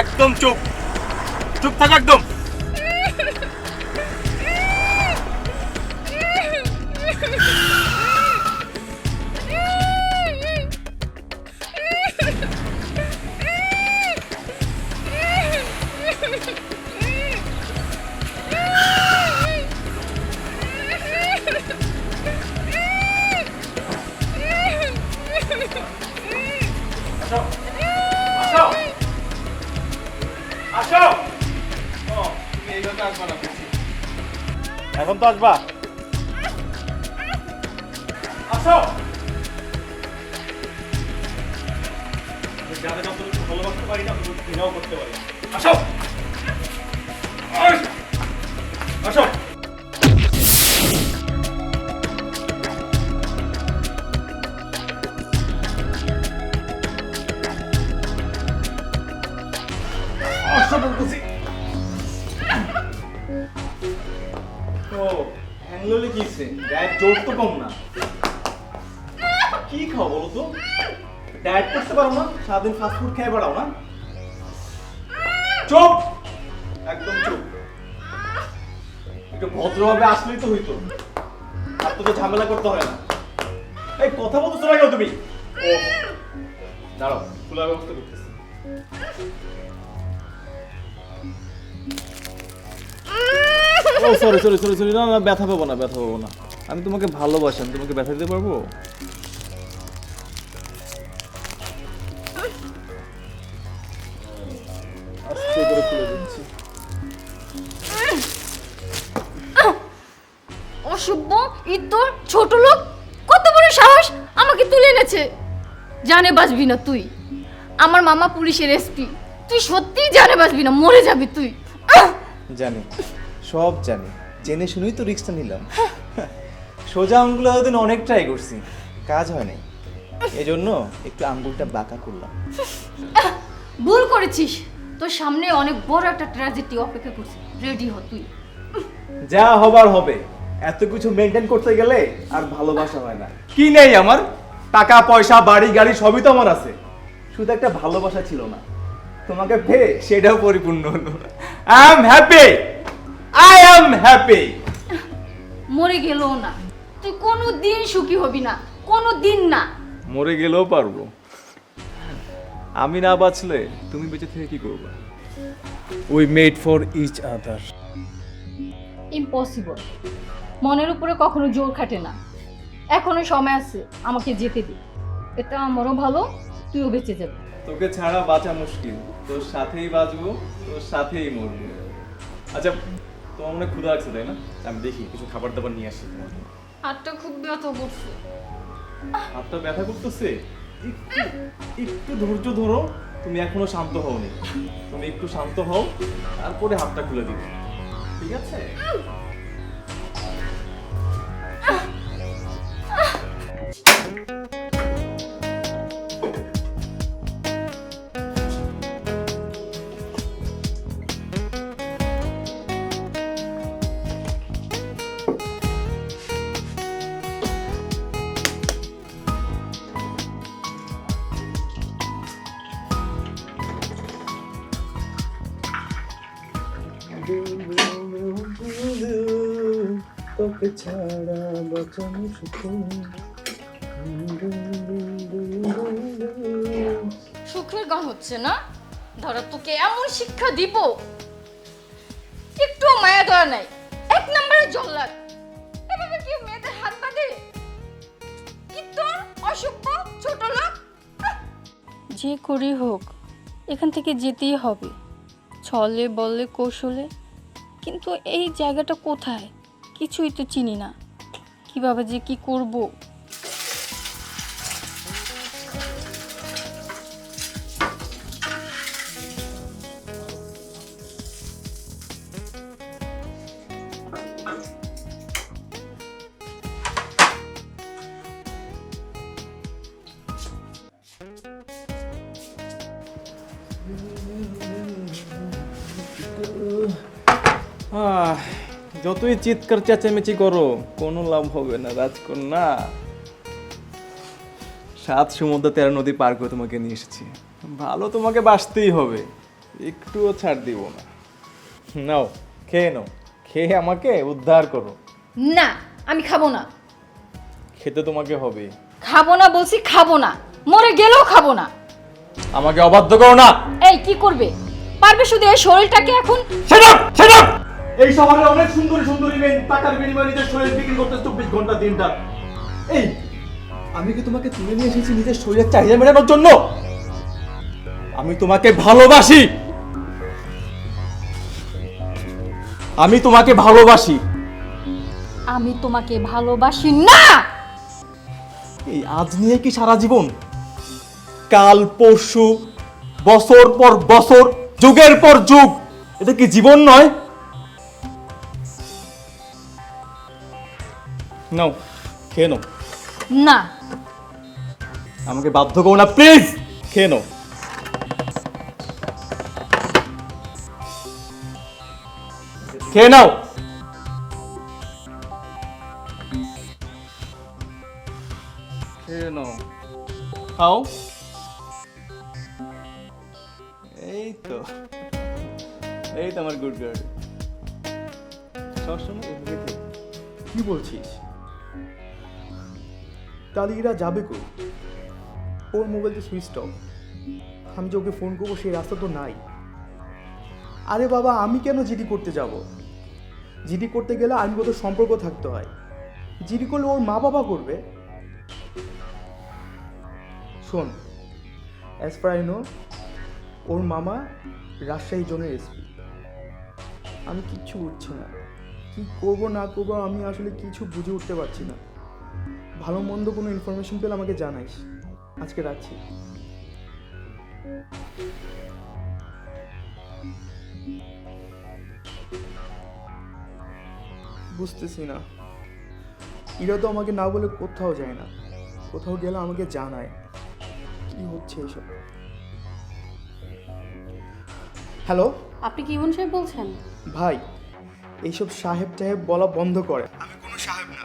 একদম চুপ চুপ থাক একদম। এখন তো আসবা, আসো। যাদের যতটুকু ভালোবাসতে পারি না ততটুকু ঘৃণাও করতে পারি। আসো আসো। হ্যাংলোলে কিছে ডায়েট জোর তো কম না। কি খাও বলো তো? ডায়েট করতে পারো না, সারাদিন ফাস্ট ফুড খেয়ে বেড়াও না। চুপ, একদম চুপ। একটু ভদ্রভাবে আসলেই তো হইতো, আর তো ঝামেলা করতে হয় না। এই কথা বলতেছো না কেন তুমি? ও দাঁড়াও, খোলার ব্যবস্থা করতেছি। ও সরি সরি সরি সরি, না না, ব্যথা পাবো না, ব্যথা পাবো না। আমি তোমাকে ভালোবাসি, আমি তোমাকে ব্যথা দিতে পারবো? আস্তে করে খুলে দিচ্ছি। অসভ্য ইতর ছোট লোক, কত বড় সাহস আমাকে তুলে এনেছে। জানে বাঁচবি না তুই, আমার মামা পুলিশের এসপি। তুই সত্যিই জানে বাঁচবি না, মরে যাবি তুই। জানি, সব জানি, জেনে শুনেই তো রিস্কটা নিলাম। সোজা আঙ্গুল দিন অনেক ট্রাই করছি, কাজ হয় নাই, এজন্য একটু আঙ্গুলটা বাঁকা করলাম। ভুল করেছিস, তোর সামনে অনেক বড় একটা ট্র্যাজেডি অপেক্ষা করছে, রেডি হ তুই। যা হবার হবে, এত কিছু মেনটেন করতে গেলে আর ভালোবাসা হয় না। কি নেই আমার? টাকা পয়সা বাড়ি গাড়ি সবই তো আমার আছে, শুধু একটা ভালোবাসা ছিল না। তোমাকে পেয়ে সেটাও পরিপূর্ণ হলো। I am happy, I am happy. মরে গেলেও না, তুই কোনো দিন সুখী হবি না, কোনো দিন না। মরে গেলেও পারবো, আমি না বাঁচলে তুমি বেঁচে থেকে কি করবে? We made for each other. Impossible, মনের উপরে কখনো জোর খাটে না। এখনো সময় আছে, আমাকে যেতে দে। এটা আমারও ভালো, তুইও বেঁচে যাবি। তোকে ছাড়া বাঁচা মুশকিল, তোর সাথেই বাঁচবো, তোর সাথেই মরবো। আচ্ছা, তোমার মনে ক্ষুধা লাগছে তাই না? আমি দেখি কিছু খাবার দাবার নিয়ে আসি তোমার। হাতটা খুব ব্যথা করছে। হাতটা ব্যথা করতেছে? একটু ধৈর্য ধরো, তুমি এখনো শান্ত হওনি। তুমি একটু শান্ত হও, তারপরে হাতটা খুলে দিবে, ঠিক আছে? তোকে ছাড়া বাঁচানো সুখের গান হচ্ছে না? ধরো তোকে এমন শিক্ষা দিব, একটু মায়া দয়া নাই, এক নম্বরে জল্লাদ। এভাবে কি মেয়েদের হাত বাঁধে? কি তোর অসভ্য ছোট লোক! যে করি হোক, এখান থেকে যেতেই হবে, ছলে বলে কৌশলে। কিন্তু এই জায়গাটা কোথায় কিছুই তো চিনি না, কিভাবে যে কি করব। যতই চিৎকার চেঁচামেচি করো কোনো লাভ হবে না রাজকন্যা। 7 সমুদ্র 13 নদী পার করে তোমাকে নিয়ে এসেছি, ভালো তোমাকে বাসতেই হবে, একটুও ছাড় দিব না। নাও খেয়ে নাও, খেয়ে আমাকে উদ্ধার করো। না, আমি খাবো না। খেতে তোমাকে হবে। খাবো না বলছি, খাবো না, মরে গেলেও খাবো না। আমাকে অবাধ্য করো না। এই কি করবে? পারবে শুধু এই শরীরটাকে এখন। Shut up! Shut up! এই শহরে অনেক সুন্দরী সুন্দরী মেয়ে টাকার বিনিময়ে নিজের শরীর বিক্রি করতে 24 ঘন্টা দিনটা। এই আমি কি তোমাকে তুলে নিয়ে এসেছি নিজের শরীরের চাহিদা মেটানোর জন্য? আমি তোমাকে ভালোবাসি, আমি তোমাকে ভালোবাসি। আমি তোমাকে ভালোবাসি না। এই আজ নিয়ে কি সারা জীবন? কাল পরশু, বছর পর বছর, যুগের পর যুগ, এটা কি জীবন নয়? নাও খেয়ে নাও। না, আমাকে বাধ্য করো না প্লিজ, খেয়ে নাও। খেয়ে নাও। খেয়ে নাও, খাও। এই তো, এই তো আমার গুড গার্ল। সবসময় এভাবে থেকো। কি বলছিস? তাহলে এরা যাবে কই? ওর মোবাইল তো সুইচ অফ, আমি যে ওকে ফোন করবো সেই রাস্তা তো নাই। আরে বাবা, আমি কেন জিডি করতে যাব? জিডি করতে গেলে আইনগত সম্পর্ক থাকতে হয়, জিডি করলে ওর মা বাবা করবে। শোন, অ্যাজ ফার আই নো, ওর মামা রাজশাহী জোনের এসপি। আমি কিচ্ছু বুঝছি না, কি করবো না করবো আমি আসলে কিছু বুঝে উঠতে পারছি না। ভালো মন্দ কোনো ইনফরমেশন পেলে আমাকে জানাইস। আজকে রাখছি। বুঝতেছি না, এরা তো আমাকে না বলে কোথাও যায় না, কোথাও গেলে আমাকে জানায়। কি হচ্ছে এসব? হ্যালো, আপনি কি ইমন সাহেব বলছেন? ভাই, এইসব সাহেব টাহেব বলা বন্ধ করে। আমি কোনো সাহেব না,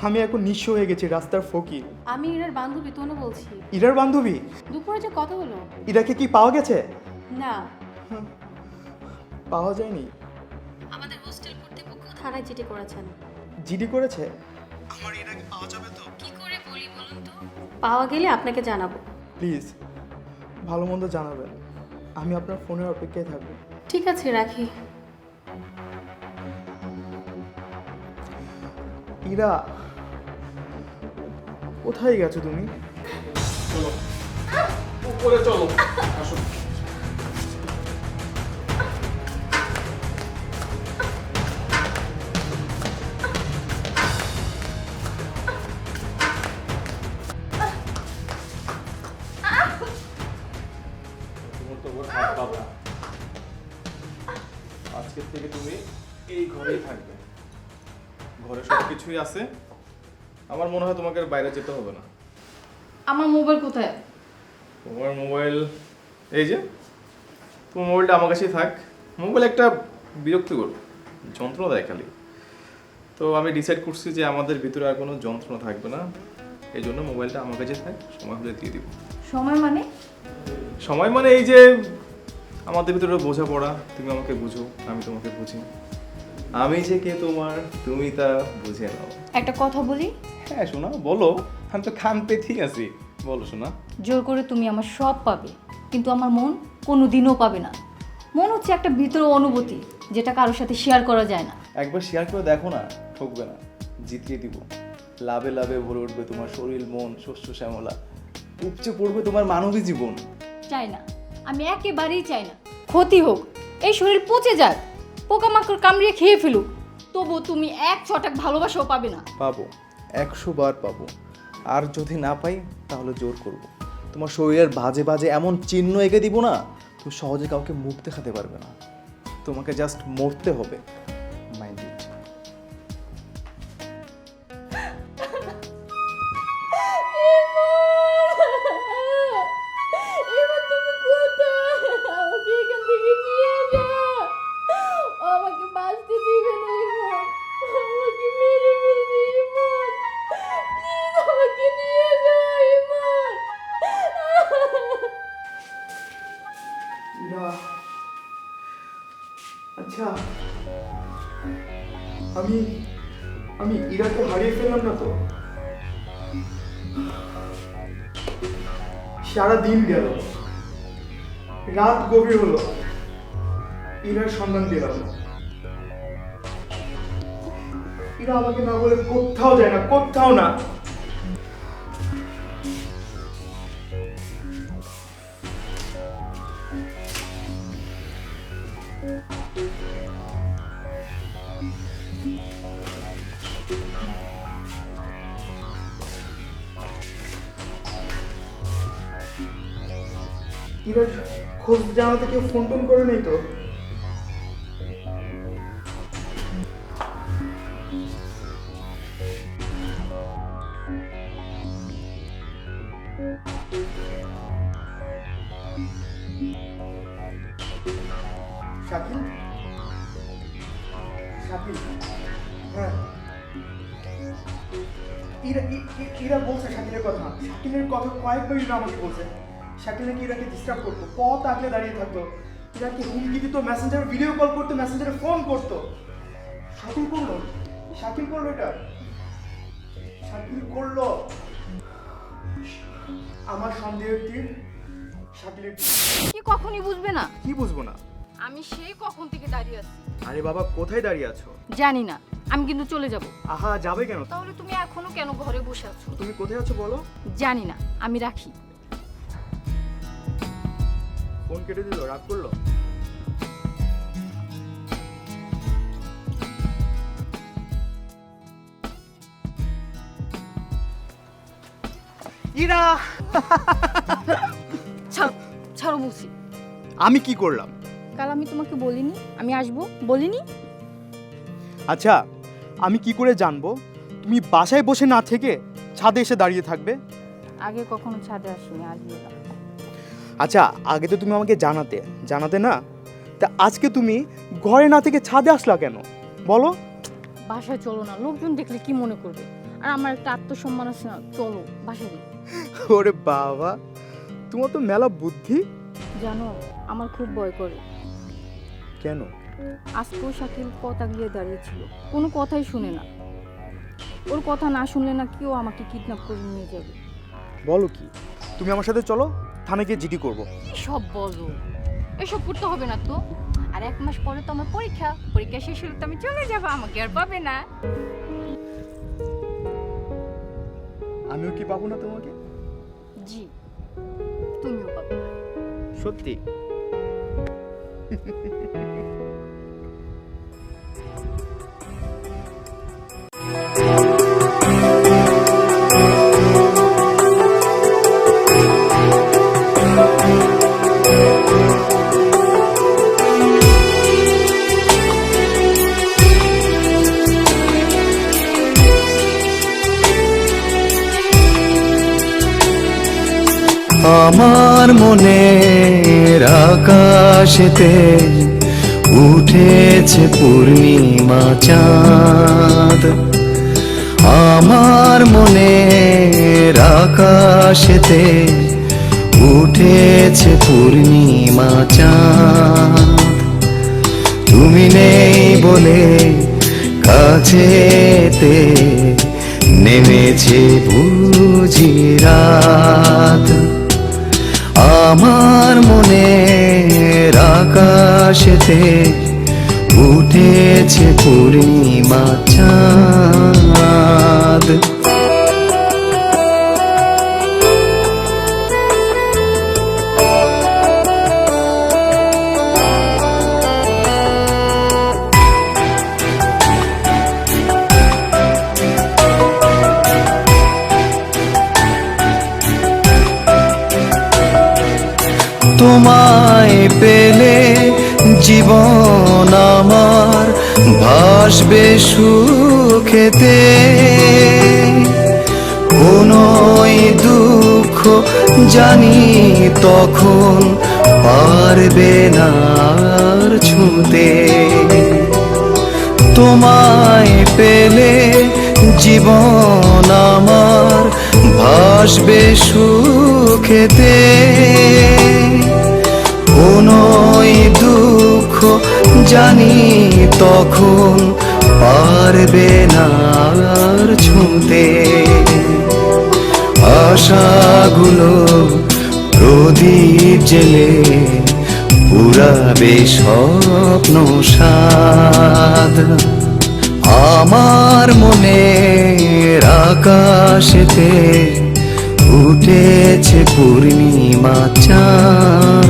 আমি এখন নিঃস্ব হয়ে গেছি, রাস্তার ফকির। আমি ইরার বান্ধবী তনু বলছি। ইরার বান্ধবী? দুপুরে যে কথা হলো। ইরাকে কি পাওয়া গেছে? না, পাওয়া যায়নি। আমাদের হোস্টেল কর্তৃপক্ষ থানায় জিডি করেছেন। জিডি করেছে? আমার ইরাকে পাওয়া যাবে তো? কি করে বলি বলুন তো? পাওয়া গেলে আপনাকে জানাবো। প্লিজ ভালো মন্দ জানাবেন, আমি আপনার ফোনের অপেক্ষায় থাকবো। ঠিক আছে, রাখি। ইরা, কোথায় গেছো তুমি? চলো উপরে চলো, আসো। আজকের থেকে তুমি এই ঘরেই থাকবে, ঘরে সব কিছুই আছে। আমার মনে হয় তোমাকে আর বাইরে যেতে হবে না। আমার মোবাইল কোথায়? তোমার মোবাইল এই যে, তোমার মোবাইলটা আমার কাছেই থাক। মোবাইল একটা বিরক্তিকর যন্ত্রণা দেয় খালি। তো আমি ডিসাইড করছি যে আমাদের ভিতরে আর কোনো যন্ত্রণা থাকবে না, এই জন্য মোবাইলটা আমার কাছে থাক, সময় হলে দিয়ে দিব। সময় মানে? সময় মানে এই যে আমাদের ভিতরে বোঝাপড়া, তুমি আমাকে বুঝো, আমি তোমাকে বুঝি, আমি যে কে তোমার, তুমি তা বুঝে নাও। একটা কথা বলি? হ্যাঁ শোনা, বলো, আমি তো খান পেতেই আছি, বলো শোনা। জোর করে তুমি আমার সব পাবে, কিন্তু আমার মন কোনো দিনও পাবে না। মন হচ্ছে একটা ভিতর অনুভূতি, যেটা কারোর সাথে শেয়ার করা যায় না। একবার শেয়ার করে দেখো না, ঠকবে না, জিতিয়ে দিব। লাভে লাভে ভরে উঠবে তোমার শরীর মন, শস্য শ্যামলা, উপচে পড়বে তোমার মানবী জীবন। চাই না, আমি একেবারেই চাই না। ক্ষতি হোক, এই শরীর পচে যাক, পোকামাকড় কামড়িয়ে খেয়ে ফেলুক, তবু তুমি এক ছটাক ভালোবাসাও পাবে না। পাবো, 100 বার পাবো। আর যদি না পাই তাহলে জোর করব। তোমার শরীরের বাজে বাজে এমন চিহ্ন এঁকে দিব না, তুমি সহজে কাউকে মুখ দেখাতে পারবে না। তোমাকে জাস্ট মরতে হবে, মাইন্ড ইট। এবার তুমি কোথায়? আমাকে এখান থেকে নিয়ে যাও, আমাকে বাঁচতে দিবে আচ্ছা, আমি আমি ইরাকে হারিয়ে ফেললাম না তো? সারা দিন গেল, রাত গভীর হলো, ইরার সন্ধান পেলাম না। ইরা আমাকে না বলে কোথাও যায় না, কোথাও না। ইরার খোঁজ জানাতে কেউ ফোন টোন করে নেই তো? শাকিল, শাকিল, হ্যাঁ, ইরা বলছে শাকিলের কথা। শাকিলের কথা কয়েকবার ইরা আমাকে বলছে। শাকিল নাকি ইরাকে ডিস্টার্ব করতো, পথ আগলে দাঁড়িয়ে থাকতো, ইরাকে হুমকি দিত, মেসেঞ্জারে ভিডিও কল করতো, মেসেঞ্জারে ফোন করতো। শাকিল করলো, শাকিল করলো এটা, শাকিল করলো। আমার সন্দেহের তীর শাকিলের। কি কখনই বুঝবে না? কি বুঝবো না? আমি সেই কখন থেকে দাঁড়িয়ে আছি। আরে বাবা, কোথায় দাঁড়িয়ে আছো? জানি না, আমি কিন্তু চলে যাব। আহা, যাবে কেন? তাহলে তুমি এখনো কেন ঘরে বসে আছো? তুমি কোথায় আছো বলো? জানি না, আমি রাখি। ফোন কেটে দিল, রাগ করলো? ইরা, ছাড়ো বলছি। আমি কি করলাম? কাল আমি তোমাকে বলিনি আমি আসবো? বলিনি? আচ্ছা, আমি কি করে জানবো তুমি বাসায় বসে না থেকে ছাদে এসে দাঁড়িয়ে থাকবে? আগে কখনো ছাদে আসিনি, আজকে এলাম। আচ্ছা, আগে তো তুমি আমাকে জানাতে না, তা আজকে তুমি ঘরে না থেকে ছাদে আসলা কেন বলো? বাসায় চলো না, লোকজন দেখলে কি মনে করবে? আর আমার একটা আত্মসম্মান আছে না, চলো বাসায় যাই। ওরে বাবা, তোমার তো মেলা বুদ্ধি। জানো, আমার খুব ভয় করে। কেন? আজকেও শাকিল পথ আগলিয়ে দাঁড়িয়েছিল, কোনো কথাই শুনে না। ওর কথা না শুনলে না কেউ আমাকে কিডন্যাপ করে নিয়ে যাবে। বলো কি? তুমি আমার সাথে চলো, থানায় গিয়ে জিডি করবো। কি সব বলো? এসব করতে হবে না তো। আর 1 মাস পরে তো আমার পরীক্ষা শেষ হলে তো আমি চলে যাবো, আমাকে আর পাবে না। আমিও কি পাবো না তোমাকে? জি, তুমিও পাবে না। সত্যি? আমার মনের আকাশেতে উঠেছে পূর্ণিমা চাঁদ। আমার মনের আকাশেতে উঠেছে পূর্ণিমা চাঁদ। তুমি নেই বলে কাছেতে নেমেছে বুঝি রাত। আমার মনের আকাশেতে উঠেছে পূর্ণিমা চাঁদ। তোমায় পেলে জীবন আমার ভাসবে সুখেতে। কোনোই দুঃখ জানি তখন পারবে না আর ছুঁতে। তোমায় পেলে জীবন আমার ভাসবে সুখেতে। কোনোই দুঃখ জানি তখন পারবে না আর ছুঁতে আশাগুলো প্রদীপ জেলে পুরাবে স্বপ্ন সাদ আমার মনের আকাশেতে উঠেছে পূর্ণিমা চাঁদ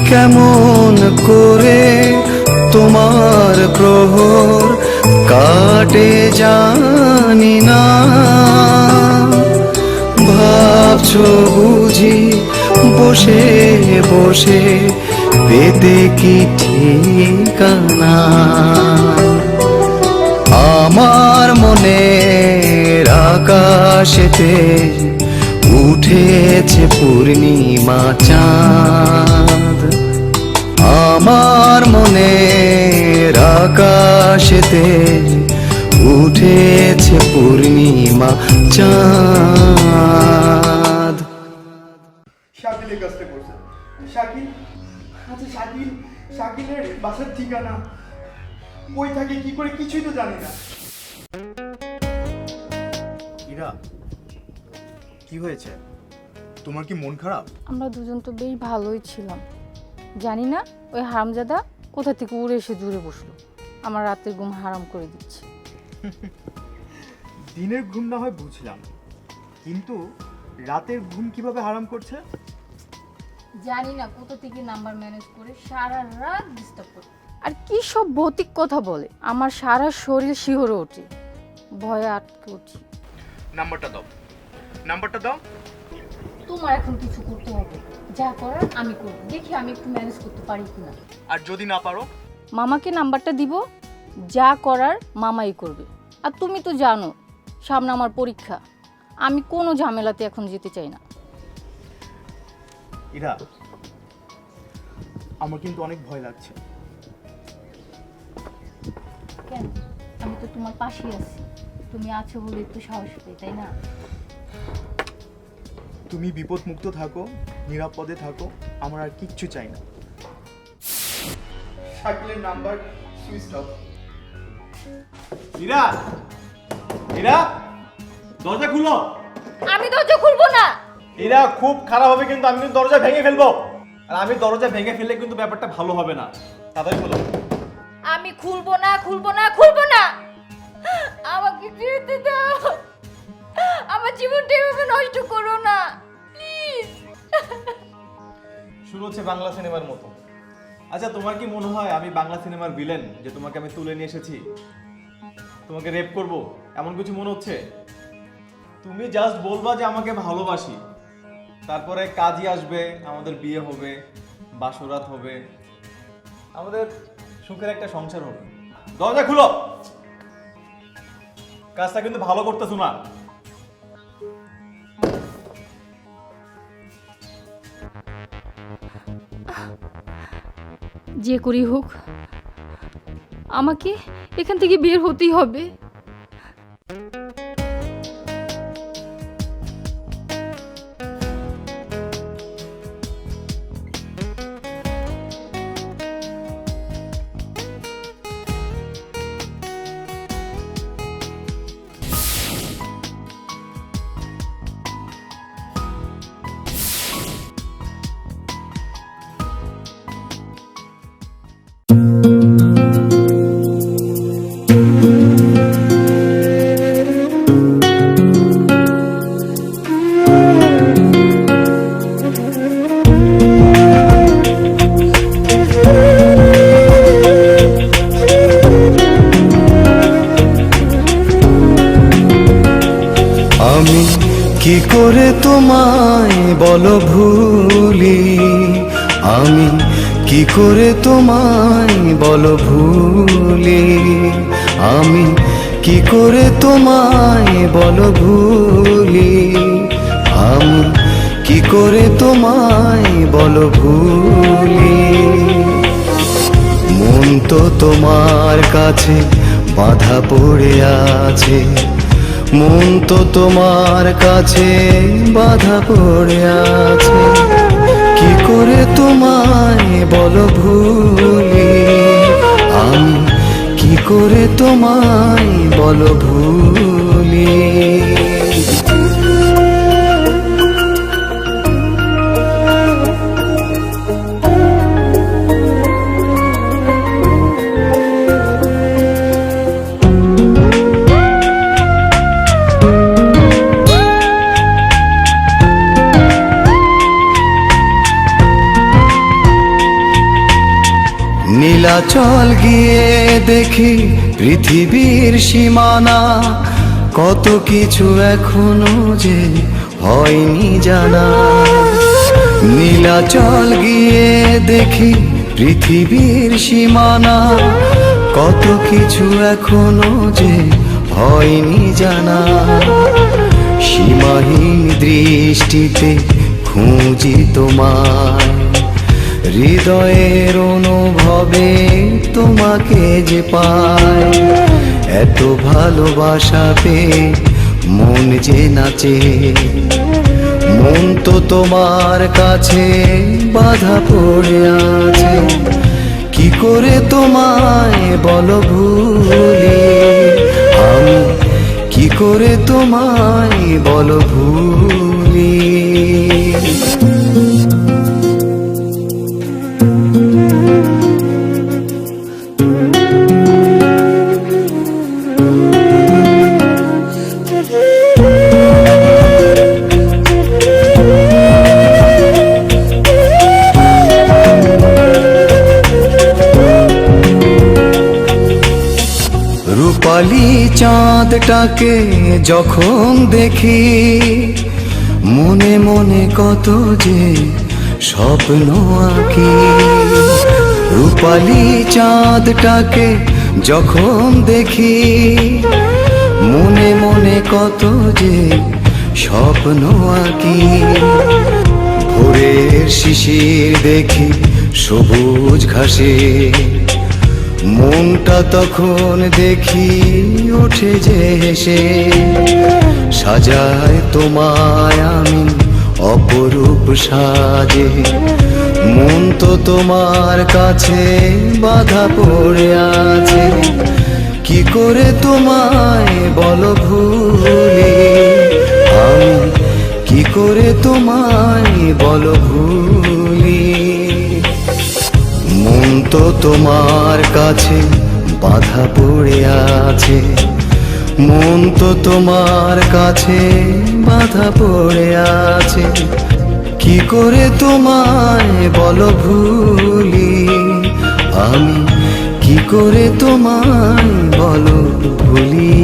কেমন করে তোমার প্রহর কাটে জানি না ভাবছো বুঝি বসে বসে পেতে কি ঠিকানা আমার মনের আকাশেতে উঠেছে পূর্ণিমা চাঁদ আমার মনের আকাশেতে উঠেছে পূর্ণিমা চাঁদ শাকিলের কাছে করছে শাকিল আচ্ছা শাকিলের বাসার ঠিকানা কই থাকে কি করে কিছুই তো জানি না। ইরা কি হয়েছে তোমার কি মন খারাপ? আমরা দুজন তো বেশ ভালোই ছিলাম, জানি না ওই হারামজাদা কোথা থেকে উড়ে এসে জুড়ে বসলো, আমার রাতের ঘুম হারাম করে দিচ্ছে। দিনের ঘুম না হয় বুঝলাম, কিন্তু রাতের ঘুম কিভাবে হারাম করছে? জানি না কোথা থেকে নাম্বার ম্যানেজ করে সারা রাত ডিস্টার্ব করে, আর কি সব ভৌতিক কথা বলে, আমার সারা শরীর শিহরে ওঠে, ভয়ে আটকে উঠি। নাম্বারটা দাও। তোমার এখন কিছু করতে হবে, যা করার আমি করব, দেখি আমি একটু ম্যানেজ করতে পারি কিনা। আর যদি না পারো? মামাকে নাম্বারটা দিব, যা করার মামাই করবে। আর তুমি তো জানো সামনে আমার পরীক্ষা, আমি কোনো ঝামেলাতে এখন যেতে চাই না। ইরা আমার কিন্তু অনেক ভয় লাগছে। কেন? আমি তো তোমার পাশেই আছি, তুমি আছো বলে একটু সাহস পাই, তাই না? তুমি বিপদ মুক্ত থাকো, নিরাপদে থাকো, আমার আর কিচ্ছু চাই না। শাকিলের number switch off. Ira Ira দরজা খুলো। আমি দরজা খুলবো না। ইরা খুব খারাপ হবে কিন্তু, আমি কিন্তু দরজা ভেঙে ফেলবো, আর আমি দরজা ভেঙে ফেললে কিন্তু ব্যাপারটা ভালো হবে না। তাড়াতাড়ি খোলো। আমি খুলবো না। আমাকে যেতে দাও, আমার জীবনটা এভাবে নষ্ট করো না প্লিজ। শুরু হচ্ছে বাংলা সিনেমার মতো। আচ্ছা তোমার কি মনে হয় আমি বাংলা সিনেমার ভিলেন, যে তোমাকে আমি তুলে নিয়ে এসেছি তোমাকে রেপ করব, এমন কিছু মনে হচ্ছে? তুমি জাস্ট বলবা যে আমাকে ভালোবাসি, তারপরে কাজই আসবে, আমাদের বিয়ে হবে, বাসরাত হবে, আমাদের সুখের একটা সংসার হবে। দরজা খুলো, কাজটা কিন্তু ভালো করতেছো না। যে করি হোক আমাকে এখান থেকে বের হতেই হবে। আমি কি করে তোমায় বলো ভুলি, আমি কি করে তোমায় বলো ভুলি, আমি কি করে তোমায় বলো ভুলি, আমি কি করে তোমায় বলো ভুলি মন তো তোমার কাছে বাধা পড়ে আছে মন তো তোমার কাছে বাধা পড়ে আছে কি করে তোমায় বলো ভুলি আমি কি করে তোমায় বলো ভুলি নীলাচল গিয়ে দেখি পৃথিবীর সীমানা কত কিছু এখনো যে হয়নি জানা নীলাচল গিয়ে দেখি পৃথিবীর সীমানা কত কিছু এখনো যে হয়নি জানা সীমাহীন দৃষ্টিতে খুঁজি তোমায় হৃদয়ের অনুভবে তোমাকে যে পায় এত ভালোবাসা পেয়ে মন যে নাচে মন তো তোমার কাছে বাধা পড়ে আছে কি করে তোমায় বলো ভুলি আমি কি করে তোমায় বলো ভুলি রূপালি চাঁদটাকে যখন দেখি মনে মনে কত যে স্বপ্ন আঁকি রূপালি চাঁদটাকে যখন দেখি মনে মনে কত যে স্বপ্ন আঁকি ভোরের শিশির দেখি সবুজ ঘাসে মনটা তখন দেখি ওঠে যে হেসে সাজায় তোমায় আমি অপরূপ সাজে মন তো তোমার কাছে বাধা পড়ে আছে কি করে তোমায় বলো ভুলি আমি কি করে তোমায় বলো ভুলি মন তো তোমার কাছে বাধা পড়ে আছে মন তো তোমার কাছে বাধা পড়ে আছে কি করে তোমায় বলো ভুলি আমি কি করে তোমায় বলো ভুলি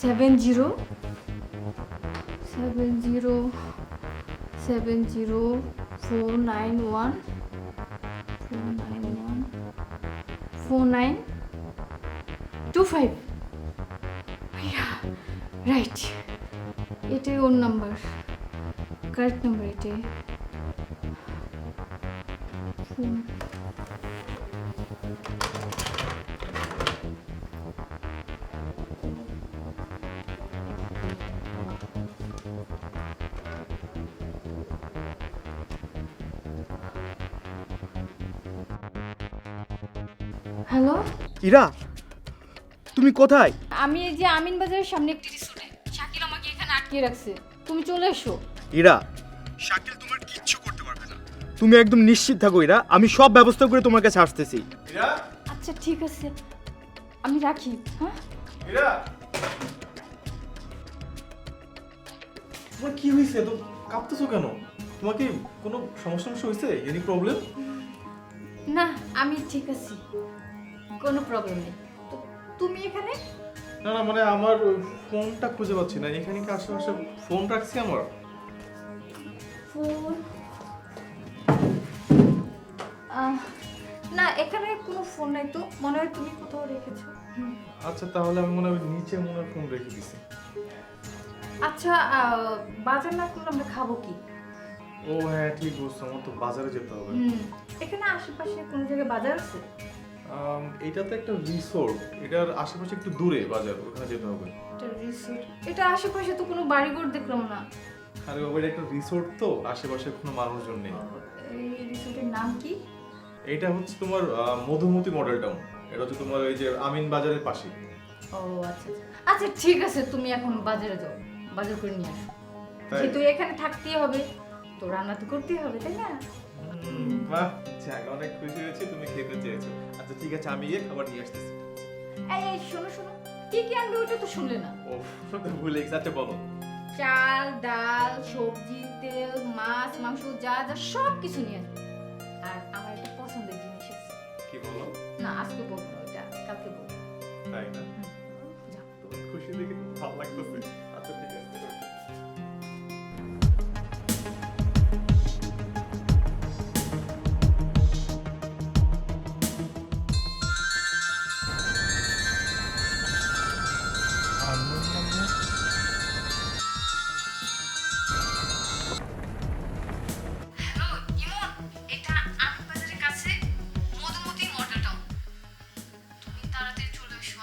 4925 রাইট এটাই ওর নাম্বার কারেক্ট নাম্বার এটাই হ্যালো ইরা তুমি কোথায় আমি এই যে আমিন বাজারের সামনে একটি রেস্টুরেন্ট শাকিল আমাকে এখানে আটকে রাখছে তুমি চলে এসো ইরা শাকিল তোমার কিচ্ছু করতে পারবে না তুমি একদম নিশ্চিত থাকো ইরা আমি সব ব্যবস্থা করে তোমার কাছে আসতেছি আচ্ছা ঠিক আছে আমি রাখি হ্যাঁ তোমার কি হয়েছে তো কাঁপতেছো কেন তোমার কি কোনো সমস্যা হয়েছে এনি প্রবলেম না আমি ঠিক আছি কোনো প্রবলেম নেই তো তুমি এখানে না না মানে আমার ফোনটা খুঁজে পাচ্ছি না এখানে কি আশেপাশে ফোন রাখছি আমার ফোন ফোন নাই তো, মনে হয় তুমি কোথাও রেখেছো। আচ্ছা তাহলে আমি মনে হয় নিচে মনে হয় ফোন রেখে দিছি। আচ্ছা বাজার না করলে আমরা খাবো কি? ও হ্যাঁ ঠিক বলছো, আমার তো বাজারে যেতে হবে। এখানে আশেপাশে কোনো জায়গায় বাজার আছে? এটা তো একটা রিসোর্ট, এটার আশেপাশে একটু দূরে বাজার, ওখানে যেতে হবে। এটা রিসোর্ট, এটা আশেপাশে তো কোনো বাড়িঘর দেখলাম না। আরে বাবা এটা একটা রিসোর্ট তো, আশেপাশে কোনো মানুষজন নেই। এই রিসোর্টের নাম কি? এটা হচ্ছে তোমার মধুমতি মডেল টাউন, এটা হচ্ছে তোমার এই যে আমিন বাজারের পাশে। ও আচ্ছা আচ্ছা আচ্ছা, ঠিক আছে, তুমি এখন বাজারে যাও, বাজার করে নিয়ে আসো। তাই? যেহেতু এখানে থাকতেই হবে তো রান্না তো করতেই হবে, তাই না? বাহ, যাক অনেক খুশি হয়েছি তুমি খেতে চেয়েছো। আচ্ছা ঠিক আছে, আমি গিয়ে খাবার নিয়ে আসতেছি। এই শোনো শোনো, কি কি আনবে ওটা তো শুনলে না। ও তো ভুলে গেছি, আচ্ছা বলো। চাল, ডাল, সবজি, তেল, মাছ, মাংস, যা যা সব কিছু নিয়ে আসবে। আর আমার একটা পছন্দের জিনিস আছে। কি বলো? না আজকে বলবো না, ওইটা কালকে বলবো। তাই না? যাও। তোমার খুশি দেখে খুব ভালো লাগতেছে। আচ্ছা ঠিক আছে। হ্যালো ইমন, এটা আমিন বাজারের কাছে মধুমতি মডেল টাউন। তুমি তাড়াতাড়ি চলে এসো,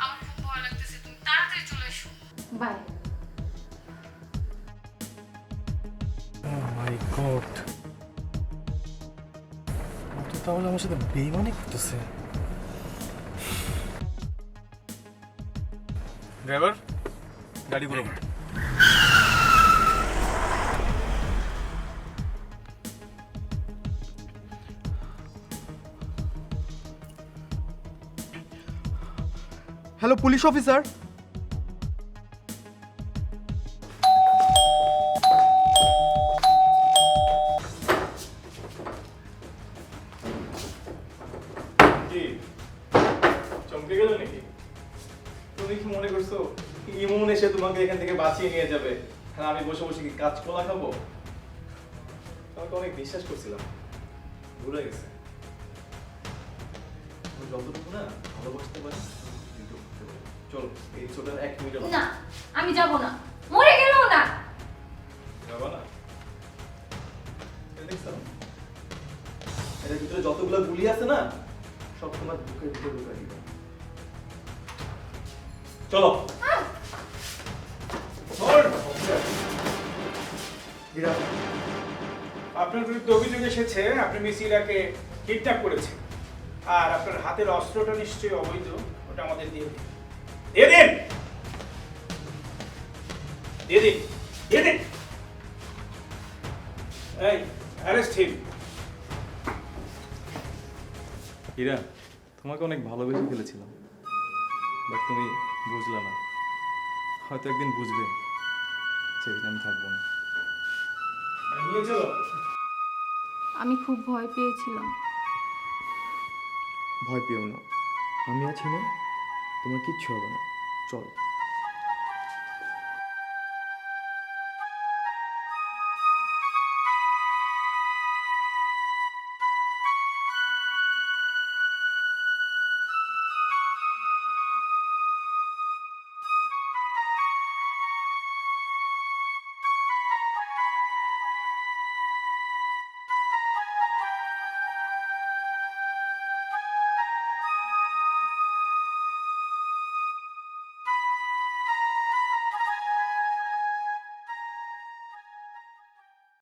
আমার খুব ভয় লাগতেছে, তুমি তাড়াতাড়ি চলে এসো। বাই। Oh my God! ও তো তাহলে আমার সাথে বেইমানি করতেছে। ড্রাইভার, গাড়ি ঘুরো। Hello police officer. কি চমকে গেল নাকি? তুমি কি মনে করছো ইমন এসে তোমাকে এখান থেকে বাঁচিয়ে নিয়ে যাবে আর আমি বসে বসে কি কাঁচকলা খাবো? তোমাকে অনেক বিশ্বাস করছিলাম, ভুলে গেছে। আমি যতটুকু না ভালোবাসতে পারি ততটুকু করতে পারি। চলো এই ছোটার 1 মিনিট না, আমি যাব না, মরে গেলেও না। যাবা না? দেখছো এর ভিতরে যতগুলো গুলি আছে না সব তোমার বুকের ভিতরে ঢুকাই দিবা। চলো। আপনার বিরুদ্ধে অভিযোগ এসেছে আপনি মিস ইরাকে কিডন্যাপ করেছেন, আর আপনার হাতের অস্ত্রটা নিশ্চয়ই অবৈধ, ওটা আমাদের দিয়ে দিন। দিয়ে দিন, দিয়ে দিন, দিয়ে দিন। এই অ্যারেস্ট হিম। হীরা, তোমাকে অনেক ভালোবেসে ফেলেছিলাম, বাট তুমি বুঝলে না। হয়তো একদিন বুঝবে সেদিন আমি থাকবো না। নিয়ে চলো। আমি খুব ভয় পেয়েছিলাম। ভয় পেও না, আমি আছি না, তোমার কিচ্ছু হবে না, চলো।